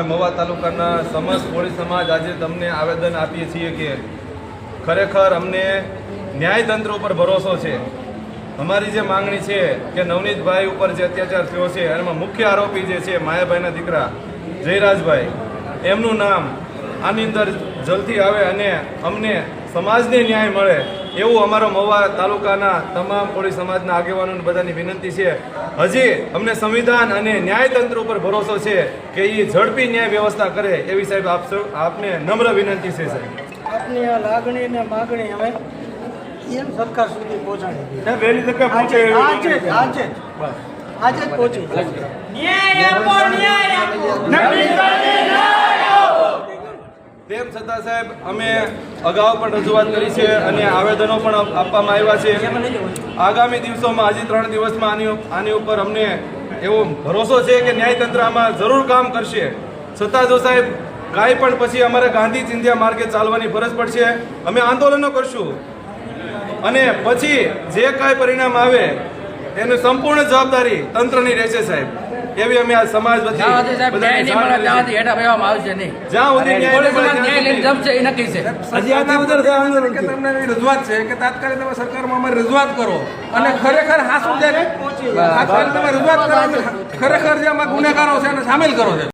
મહુવા તાલુકાના સમસ્ત કોળી સમાજ આજે તમને આવેદન આપીએ છીએ કે ખરેખર અમને ન્યાયતંત્ર ઉપર ભરોસો છે। અમારી જે માંગણી છે કે નવનીતભાઈ ઉપર જે અત્યાચાર થયો છે એમાં મુખ્ય આરોપી જે છે માયાભાઈના દીકરા જયરાજભાઈ, એમનું નામ આની અંદર જલ્દી આવે અને અમને સમાજને ન્યાય મળે એવું અમારો મહુવા તાલુકાના તમામ કોળી સમાજના આગેવાનોને બધાની વિનંતી છે। હજી અમને સંવિધાન અને ન્યાયતંત્ર ઉપર ભરોસો છે કે એ ઝડપી ન્યાય વ્યવસ્થા કરે એવી સાહેબ આપને નમ્ર વિનંતી છે સાહેબ। આપની આ લાગણી અને માગણી હવે એમ સરકાર સુધી પહોંચાડી વહેલી તકે પહોંચે આજે જ પહોંચી તેમ છતાં સાહેબ અમે અગાઉ પણ રજૂઆત કરી છે અને આવેદનો પણ આપવામાં આવ્યા છે। આગામી દિવસોમાં હજી 3 દિવસમાં આની ઉપર અમને એવો ભરોસો છે કે ન્યાયતંત્ર આમાં જરૂર કામ કરશે। છતાં જો સાહેબ કાંઈ પણ પછી અમારે ગાંધી ચિંધ્યા માર્ગે ચાલવાની ફરજ પડશે, અમે આંદોલનો કરશું અને પછી જે કાંઈ પરિણામ આવે એની સંપૂર્ણ જવાબદારી તંત્રની રહેશે સાહેબ। એવી અમે આ સમાજ વતી જ્યાં સુધી રજૂઆત છે કે તાત્કાલિક તમે સરકારમાં અમારી રજૂઆત કરો અને ખરેખર તમે રજૂઆત કરો, ખરેખર જે આમાં ગુનેગારો છે એને સામેલ કરો છે।